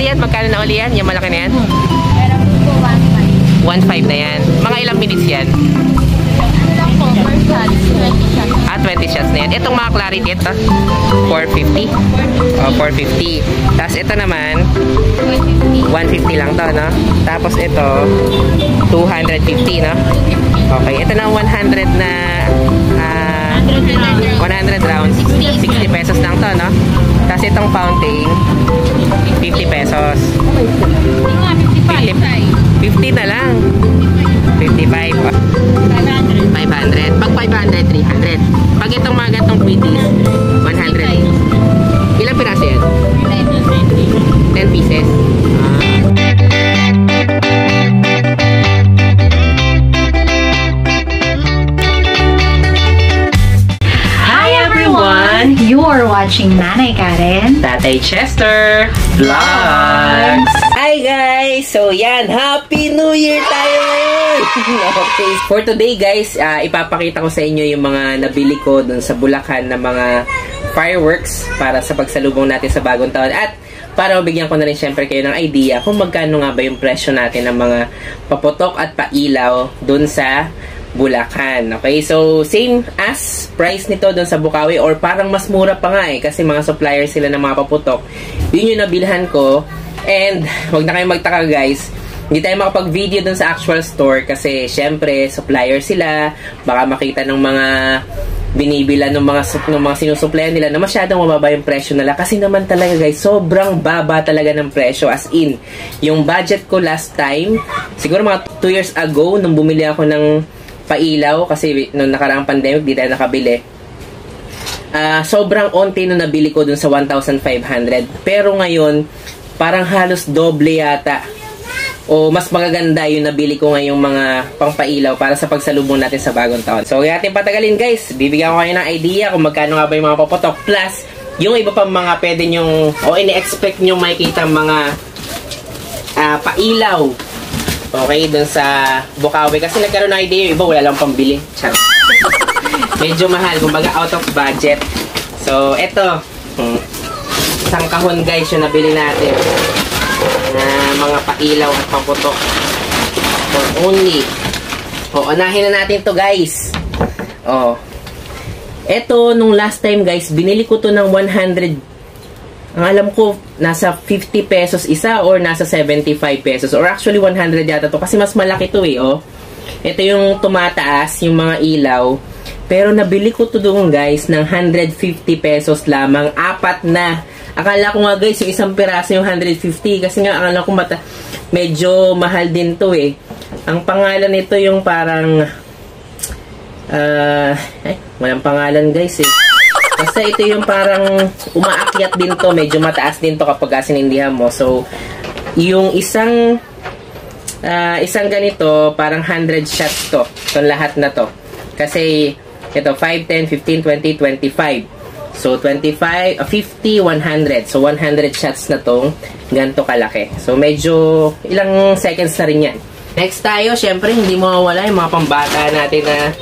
ate yan, magkano na uli yan? Yung malaki na yan? Pero po 1.5. 1.5 na yan. Mga ilang minutes yan? Ano lang po, per shots, 20 shots. 20 shots na yan. Itong mga clarity, ito? 450? O, 450. Tapos ito naman, 150 lang to, no? Tapos ito, 250, no? Okay, ito na 100 na 100 rounds, 60 pesos lang to, no? Tapos itong fountain, 50 pesos. 50 na lang. 55. 500. Pag 500, 300. Pag itong mga gatong quitties, 100. Ilang piraso yan? 10 pieces. You are watching Nanay Karen, Tatay Chester Vlogs. Hi guys! So yan, Happy New Year tayo ngayon! Okay. For today guys, ipapakita ko sa inyo yung mga nabili ko dun sa Bulacan na mga fireworks para sa pagsalubong natin sa bagong taon. At para mabigyan ko na rin syempre kayo ng idea kung magkano nga ba yung presyo natin ng mga paputok at pailaw dun sa Bulacan. Okay, so same as price nito doon sa Bukawi or parang mas mura pa nga kasi mga supplier sila ng mga paputok. Yun yung nabilhan ko. And wag na kayong magtaka guys, hindi tayo makapag-video doon sa actual store kasi syempre supplier sila, baka makita ng mga binibila ng mga sinusuplayan nila na masyadong mababa yung presyo nila. Kasi naman talaga guys, sobrang baba talaga ng presyo. As in, yung budget ko last time, siguro mga 2 years ago, nung bumili ako ng pailaw, kasi nung nakaraang pandemic, di tayo nakabili. Sobrang onti nung nabili ko dun sa 1,500. Pero ngayon, parang halos doble yata. O mas magaganda yung nabili ko ngayong mga pangpailaw para sa pagsalubong natin sa bagong taon. So, huwag natin patagalin guys. Bibigyan ko kayo ng idea kung magkano nga ba yung mga paputok. Plus, yung iba pang mga pwede nyong o ini-expect nyong makikita mga pailaw. Okay, dun sa Bukawi. Kasi nagkaroon ng idea yung iba, wala lang pambili. Char. Medyo mahal, kumbaga out of budget. So, eto. Isang kahon guys yung nabili natin. Mga pailaw at paputok. For only. Unahin na natin to guys. Eto, nung last time guys, binili ko to ng 100. Ang alam ko, nasa 50 pesos isa or nasa 75 pesos. Or actually, 100 yata to. Kasi mas malaki to Ito yung tumataas, yung mga ilaw. Pero nabili ko to doon guys ng 150 pesos lamang. 4 na. Akala ko nga guys, yung isang piraso yung 150. Kasi nga, akala ko medyo mahal din to Ang pangalan nito yung parang... walang pangalan guys Basta ito yung parang umaakyat din to. Medyo mataas din to kapag sinindihan mo. So, yung isang ganito, parang 100 shots to. Itong lahat na to. Kasi, ito, 5, 10, 15, 20, 25. So, 25, 50, 100. So, 100 shots na tong ganito kalaki. So, medyo ilang seconds na rin yan. Next tayo, syempre, hindi mawawala yung mga pambata natin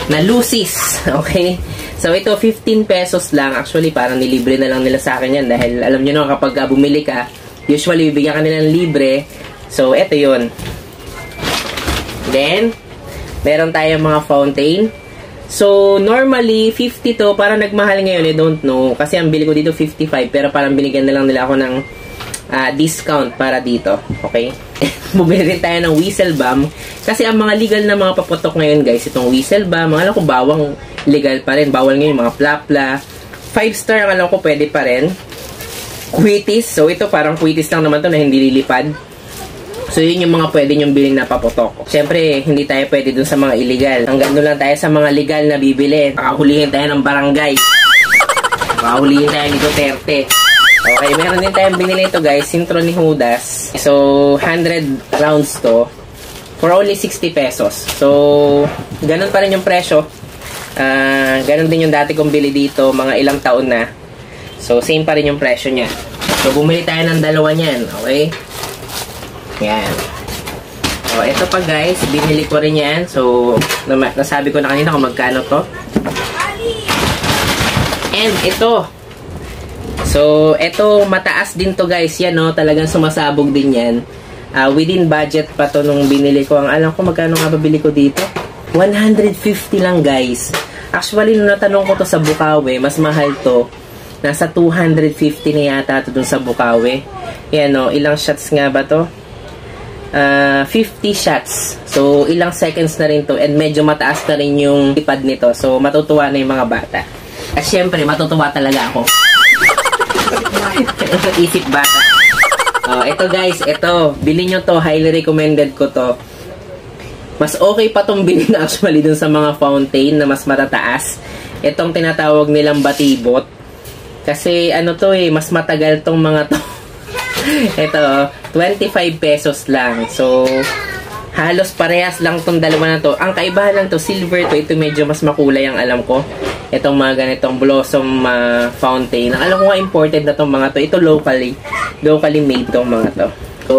na lusis. Okay? So, ito, 15 pesos lang. Actually, parang nilibre na lang nila sa akin yan. Dahil, alam nyo naman, kapag bumili ka, usually, bibigyan ka nila ng libre. So, ito yun. Then, meron tayong mga fountain. So, normally, 50 to. Parang nagmahal ngayon, I don't know. Kasi ang bili ko dito, 55. Pero parang binigyan na lang nila ako ng discount para dito. Okay? Bumili rin tayo ng whistle bomb. Kasi ang mga legal na mga paputok ngayon, guys, itong whistle bomb, alam ko bawang legal pa rin. Bawal ngayon yung mga plapla. 5-star, ang alam ko pwede pa rin. Quitties. So, ito parang quitties lang naman to na hindi lilipad. So, yun yung mga pwede nyong biling na paputok. Siyempre, hindi tayo pwede dun sa mga illegal. Hanggang doon lang tayo sa mga legal na bibili. Makahulihin tayo ng barangay. Makahulihin tayo ni Duterte. Okay, meron din tayong binili ito guys. Sintro ni Judas. So, 100 rounds to. For only 60 pesos. So, ganun pa rin yung presyo. Ganun din yung dati kong bili dito. Mga ilang taon na. So, same pa rin yung presyo niya. So, bumili tayo ng dalawa niyan. Okay? Yan. So, ito pa guys. Binili ko rin yan. So, nasabi ko na kanina kung magkano to. And ito. So, eto, mataas din to guys. Yan, no? Talagang sumasabog din yan. Within budget pa to nung binili ko. Ang alam ko, magkano nga babili ko dito? 150 lang guys. Actually, nung natanong ko to sa Bukawi, mas mahal to. Nasa 250 na yata to dun sa Bukawi. Yan, no? Ilang shots nga ba to? 50 shots. So, ilang seconds na rin to. And medyo mataas na rin yung tipad nito. So, matutuwa na yung mga bata. At syempre, matutuwa talaga ako. Isip bata. Ito guys, ito. Bilhin nyo to. Highly recommended ko to. Mas okay pa tong bilhin actually dun sa mga fountain na mas matataas. Itong tinatawag nilang batibot. Kasi ano to mas matagal tong mga to. Ito, 25 pesos lang. So, halos parehas lang tong dalawa na to. Ang kaibahan lang to, silver to. Ito medyo mas makulay ang alam ko. Itong mga ganitong blossom fountain. Ang alam ko nga imported na tong mga to. Ito locally made tong mga to. So,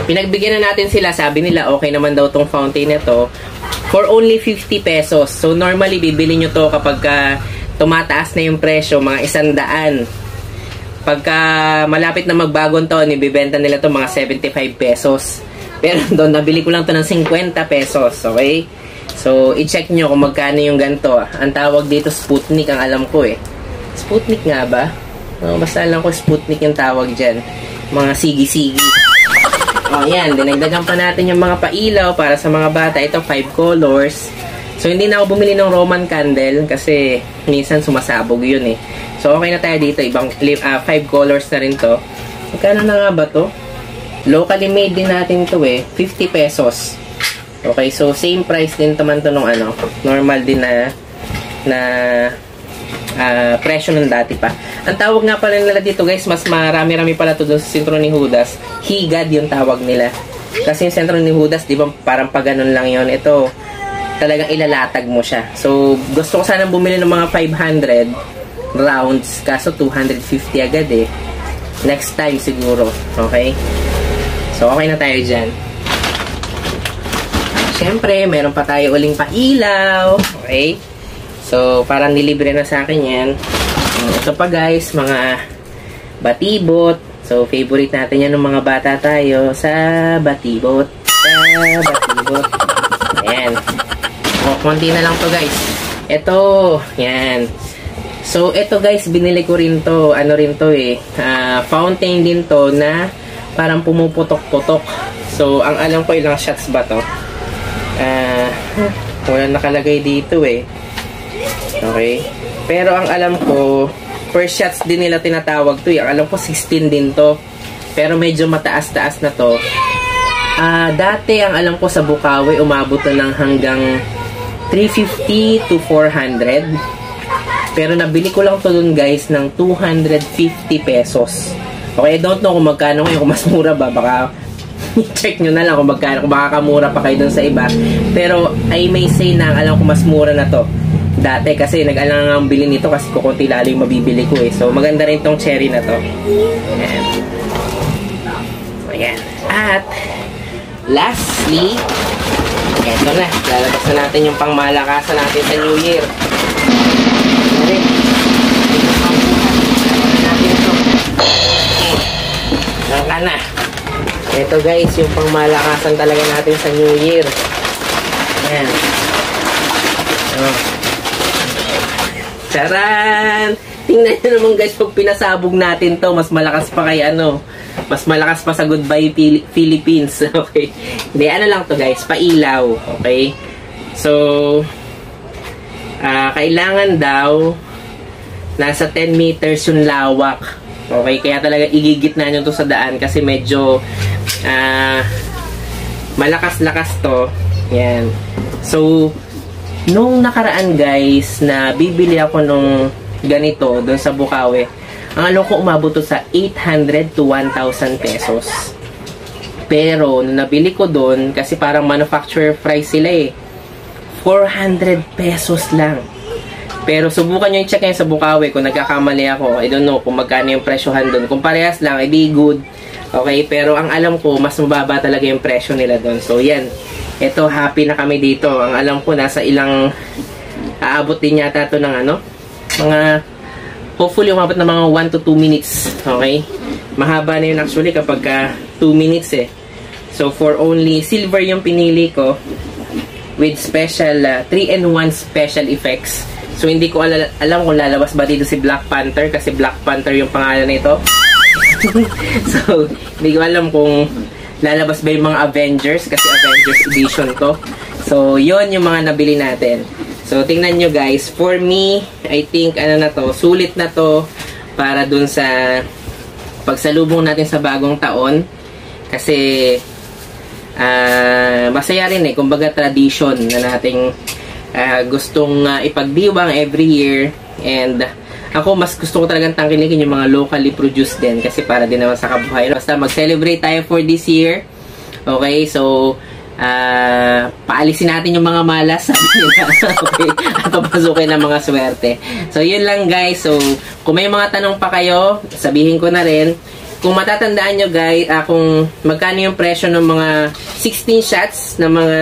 pinagbigyan na natin sila. Sabi nila, okay naman daw tong fountain na to. For only 50 pesos. So, normally, bibili nyo to kapag tumataas na yung presyo, mga 100. Pagka malapit na magbagong taon, ibibenta nila to mga 75 pesos. Pero doon, nabili ko lang to ng 50 pesos. Okay? So, i-check nyo kung magkano yung ganito. Ang tawag dito, Sputnik, ang alam ko Sputnik nga ba? Basta alam ko, Sputnik yung tawag dyan. Mga sigi-sigi. Yan. Dinagdagan pa natin yung mga pailaw para sa mga bata. Ito, 5 colors. So, hindi na ako bumili ng Roman candle kasi minsan sumasabog yun So, okay na tayo dito. Ibang 5 colors na rin to. Magkano na nga ba to? Locally made din natin to 50 pesos. Okay, so same price din naman to nung normal din na presyo ng dati pa. Ang tawag nga pala nila dito guys, mas marami-rami pala to doon sa sentro ni Judas. Higad yung tawag nila. Kasi yung sentro ni Judas, di ba parang pag ganun lang yon. Ito, talagang ilalatag mo siya. So, gusto ko sanang bumili ng mga 500 rounds, kaso 250 agad next time siguro. Okay, so okay na tayo dyan. Siyempre meron pa tayo uling pailaw. Okay, so parang nilibre na sa akin yan. Ito pa guys, mga batibot. So favorite natin yan ng mga bata tayo sa batibot. Ayan, konti na lang to guys. Ito, yan. So, ito guys, binili ko rin to. Ano rin to fountain din to na parang pumuputok-putok. So, ang alam ko ilang shots ba to? Wala nakalagay dito Okay. Pero ang alam ko, per shots din nila tinatawag to Ang alam ko 16 din to. Pero medyo mataas-taas na to. Dati, ang alam ko sa Bukawi, umabot na lang hanggang 350 to 400. Pero nabili ko lang to dun guys ng 250 pesos. Okay, I don't know kung magkano ngayon, kung mas mura ba. Baka check nyo na lang kung magkano, kung makakamura pa kayo dun sa iba. Pero I may say na alam ko mas mura na to dati kasi nag-alangang bilhin nito kasi kukunti lalo yung mabibili ko So maganda rin tong cherry na to. Ayan. Ayan. At lastly, eto na, lalabas na natin yung pangmalakasan natin sa New Year. Na. Ito guys, yung pangmalakasan talaga natin sa New Year. Ayan. Charan! Tingnan nyo naman guys, pag pinasabog natin to, mas malakas pa kay mas malakas pa sa Goodbye Philippines. Okay. Hindi, lang to guys, pailaw. Okay. So, kailangan daw nasa 10 meters yung lawak. Okay, kaya talaga igigitna nyo to sa daan kasi medyo malakas-lakas to. Yan. So, nung nakaraan guys, na bibili ako nung ganito doon sa Bukawi, ang alam ko umabot to sa 800 to 1,000 pesos. Pero, nung nabili ko doon, kasi parang manufacturer price sila 400 pesos lang. Pero subukan nyo i-check sa Bukawi kung nagkakamali ako. I don't know kung magkano yung presyohan doon. Kung parehas lang, edi good. Okay, pero ang alam ko, mas mababa talaga yung presyo nila doon. So, yan. Ito, happy na kami dito. Ang alam ko, nasa ilang aabot din yata ito ng mga hopefully umabot na mga 1 to 2 minutes. Okay? Mahaba na yun actually kapag 2 minutes eh. So, for only silver yung pinili ko with special 3-in-1 special effects. So, hindi ko alam kung lalabas ba dito si Black Panther kasi Black Panther yung pangalan nito. So, hindi ko alam kung lalabas ba yung mga Avengers kasi Avengers edition to. So, yun yung mga nabili natin. So, tingnan nyo guys. For me, I think, ano na to, sulit na to para dun sa pagsalubong natin sa bagong taon. Kasi, masaya rin eh. Kumbaga, tradition na nating gustong ipagdiwang every year. And, ako, mas gusto ko talagang tangkilikin yung mga locally produced din. Kasi para din naman sa kabuhayan. Basta, mag-celebrate tayo for this year. Okay, so, paalisin natin yung mga malas okay, at papasukin ng mga swerte. So yun lang guys. So kung may mga tanong pa kayo, sabihin ko na rin. Kung matatandaan nyo guys, kung magkano yung presyo ng mga 16 shots na mga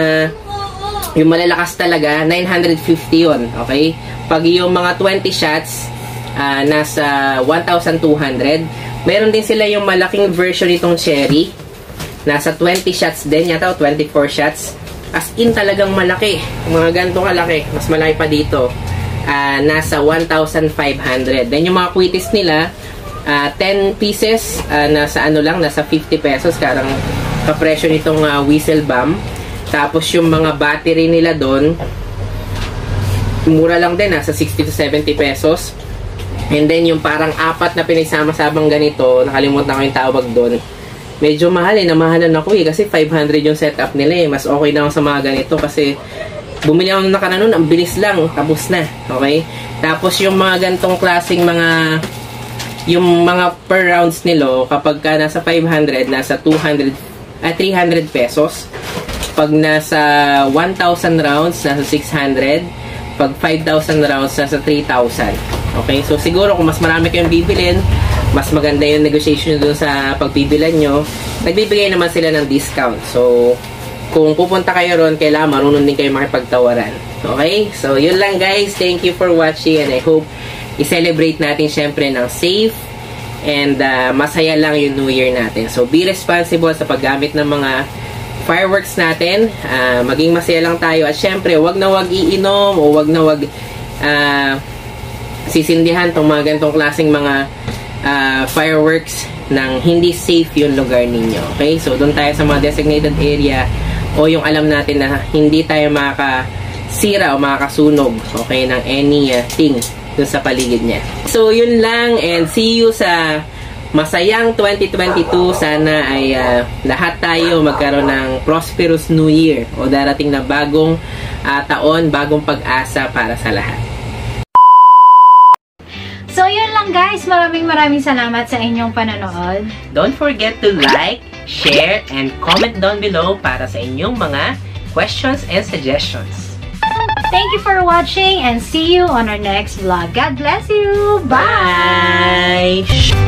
yung malalakas talaga, 950 yun. Okay, pag yung mga 20 shots nasa 1,200. Meron din sila yung malaking version nitong cherry. Nasa 20 shots din yata o 24 shots. As in talagang malaki. Mga ganito kalaki. Mas malaki pa dito. Nasa 1,500. Then yung mga quitis nila, 10 pieces, nasa ano lang, nasa 50 pesos. Karang kapresyo nitong whistle bomb. Tapos yung mga battery nila doon, mura lang din, nasa 60 to 70 pesos. And then yung parang apat na pinagsama-sabang ganito, nakalimutan ko yung tawag doon. Medyo mahal eh, namahalan ako eh, kasi 500 yung setup nila eh. Mas okay na ako sa mga ganito kasi bumili ako nung nakaraan nun, ang bilis lang, tapos na. Okay? Tapos yung mga ganitong klaseng mga, yung mga per rounds nilo, kapag ka nasa 500, nasa 300 pesos. Pag nasa 1,000 rounds, nasa 600. Pag 5,000 rounds, nasa 3,000. Okay? So siguro kung mas marami kayong bibilin, mas maganda yung negotiation doon sa pagbibilan nyo. Nagbibigay naman sila ng discount. So, kung pupunta kayo ron, kailangan marunong din kayo makipagtawaran. Okay? So, yun lang guys. Thank you for watching and I hope i-celebrate natin syempre ng safe and masaya lang yung New Year natin. So, be responsible sa paggamit ng mga fireworks natin. Maging masaya lang tayo at syempre, wag na wag iinom o wag na wag sisindihan tong mga ganitong klaseng mga fireworks nang hindi safe yung lugar ninyo. Okay? So, doon tayo sa mga designated area o yung alam natin na hindi tayo makakasira o makakasunog, okay, ng any thing doon sa paligid niya. So, yun lang and see you sa masayang 2022. Sana ay lahat tayo magkaroon ng prosperous New Year o darating na bagong taon, bagong pag-asa para sa lahat. So, yun lang guys. Maraming salamat sa inyong panonood. Don't forget to like, share, and comment down below para sa inyong mga questions and suggestions. Thank you for watching and see you on our next vlog. God bless you! Bye! Bye.